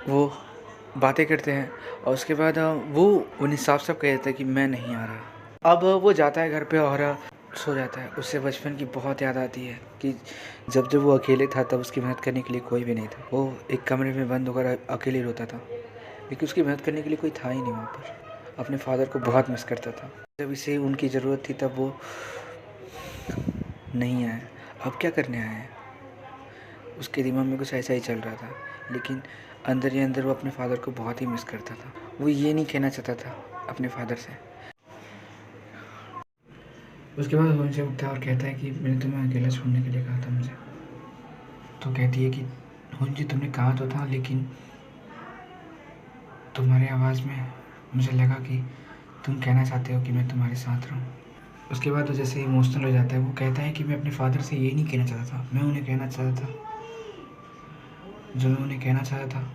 वो बातें करते हैं और उसके बाद वो उन्हें साफ साफ कह देता है कि मैं नहीं आ रहा। अब वो जाता है घर पे और सो जाता है। उससे बचपन की बहुत याद आती है कि जब जब वो अकेले था तब उसकी मदद करने के लिए कोई भी नहीं था। वो एक कमरे में बंद होकर अकेले रोता था, लेकिन उसकी मदद करने के लिए कोई था ही नहीं वहाँ पर। अपने फादर को बहुत मिस करता था। जब इसे उनकी ज़रूरत थी तब वो नहीं आया। अब क्या करने आया है? उसके दिमाग में कुछ ऐसा ही चल रहा था, लेकिन अंदर ही अंदर वो अपने फादर को बहुत ही मिस करता था। वो ये नहीं कहना चाहता था अपने फादर से। उसके बाद वो उनसे उठता है और कहता है कि मैंने तुम्हें अकेला छोड़ने के लिए कहा था मुझे। तो कहती है कि हुंजी तुमने कहा तो था, लेकिन तुम्हारी आवाज़ में मुझे लगा कि तुम कहना चाहते हो कि मैं तुम्हारे साथ रहूं। उसके बाद वो जैसे इमोशनल हो जाता है। वो कहता है कि मैं अपने फादर से ये नहीं कहना चाहता था, मैं उन्हें कहना चाहता था जो मैं उन्हें कहना चाहता था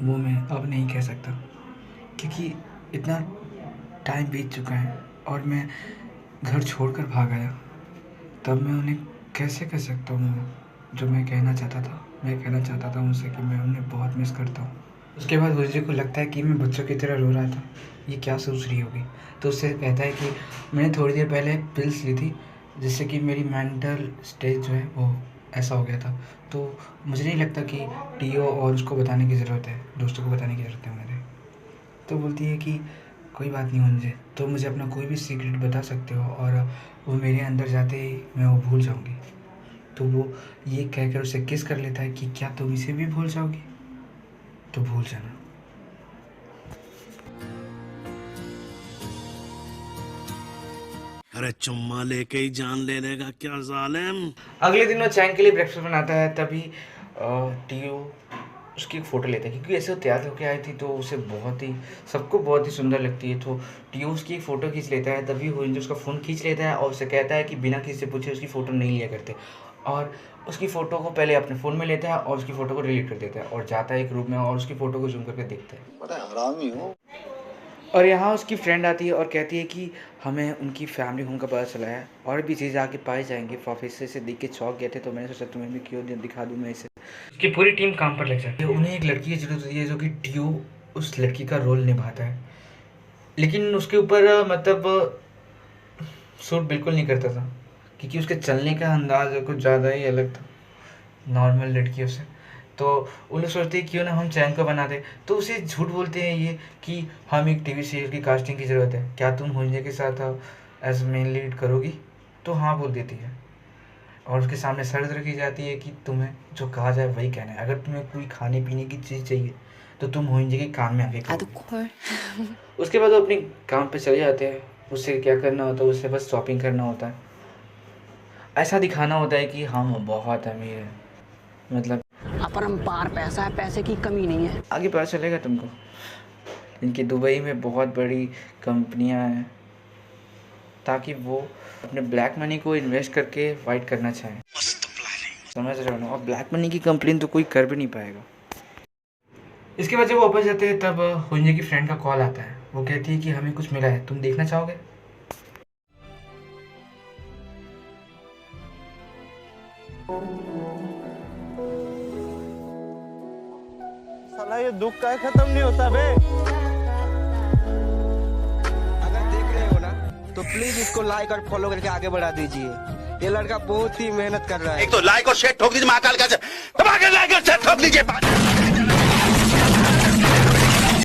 वो मैं अब नहीं कह सकता, क्योंकि इतना टाइम बीत चुका है और मैं घर छोड़कर भाग आया। तब मैं उन्हें कैसे कह सकता हूँ जो मैं कहना चाहता था। मैं कहना चाहता था उनसे कि मैं उन्हें बहुत मिस करता हूँ। उसके बाद गुजरी को लगता है कि मैं बच्चों की तरह रो रहा था, ये क्या सोच रही होगी। तो उससे कहता है कि मैंने थोड़ी देर पहले पिल्स ली थी जिससे कि मेरी मेंटल स्टेज जो है वो ऐसा हो गया था। तो मुझे नहीं लगता कि टीओ और उसको बताने की ज़रूरत है, दोस्तों को बताने की ज़रूरत है मुझे। तो बोलती है कि कोई बात नहीं मुझे, तो मुझे अपना कोई भी सीक्रेट बता सकते हो और वो मेरे अंदर जाते ही मैं वो भूल जाऊंगी। तो वो ये कहकर उसे किस कर लेता है कि क्या तुम इसे भी भूल जाओगी, तो भूल जाना। अरे चुम्मा लेके ही जान ले लेगा क्या जालिम। अगले दिन वो चैन के लिए ब्रेकफास्ट बनाता है। तभी टीओ उसकी एक फ़ोटो लेता है, क्योंकि ऐसे वो तैयार होकर आई थी तो उसे बहुत ही सबको बहुत ही सुंदर लगती है। तो टीओ उसकी एक फ़ोटो खींच लेता है। तभी वो उसका फ़ोन खींच लेता है और उसे कहता है कि बिना किसी से पूछे उसकी फ़ोटो नहीं लिया करते। और उसकी फ़ोटो को पहले अपने फ़ोन में लेता है और उसकी फ़ोटो को डिलीट कर देता है और जाता है एक रूम में और उसकी फ़ोटो को जूम करके देखता है। बड़ा हरामी हो। और यहाँ उसकी फ्रेंड आती है और कहती है कि हमें उनकी फैमिली होम का पता चला है और भी चीज़ें आगे पाए जाएंगे। प्रोफेसर से देख के चौंक गए थे, तो मैंने सोचा तुम्हें भी क्यों दिखा दूँ मैं इसे। उसकी पूरी टीम काम पर लग जाती है। उन्हें एक लड़की की जरूरत होती है जो कि टीओ उस लड़की का रोल निभाता है, लेकिन उसके ऊपर मतलब सूट बिल्कुल नहीं करता था, क्योंकि उसके चलने का अंदाज कुछ ज़्यादा ही अलग था नॉर्मल लड़कियों से। तो वो लोग सोचते हैं क्यों ना हम चैन को बना दें। तो उसे झूठ बोलते हैं ये कि हम एक टीवी सीरियल की कास्टिंग की ज़रूरत है, क्या तुम हुंजे के साथ एज मेन लीड करोगी। तो हाँ बोल देती है और उसके सामने शर्त रखी जाती है कि तुम्हें जो कहा जाए वही कहना है। अगर तुम्हें कोई खाने पीने की चीज़ चाहिए तो तुम हुंजे के काम में आके करोगे। उसके बाद वो अपने काम पे चले जाते हैं। उससे क्या करना होता है, उससे बस शॉपिंग करना होता है, ऐसा दिखाना होता है कि हम बहुत अमीर हैं, मतलब अपरंपार पैसा है, पैसे की कमी नहीं है। आगे पता चलेगा तुमको। इनकी दुबई में बहुत बड़ी कंपनियां हैं ताकि वो अपने ब्लैक मनी को इन्वेस्ट करके वाइट करना चाहें। समझ रहे हो ना। और ब्लैक मनी की कंप्लेन तो कोई कर भी नहीं पाएगा। इसके बाद जब वो वापस जाते हैं तब हुंजे की फ्रेंड का कॉल आता है। वो कहती है कि हमें कुछ मिला है, तुम देखना चाहोगे। साला ये दुख का खत्म नहीं होता बे। अगर देख रहे हो ना तो प्लीज इसको लाइक और फॉलो करके आगे बढ़ा दीजिए। ये लड़का बहुत ही मेहनत कर रहा है। एक तो लाइक और शेयर ठोक दीजिए महाकाल का, दबा के लाइक और शेयर ठोक दीजिए।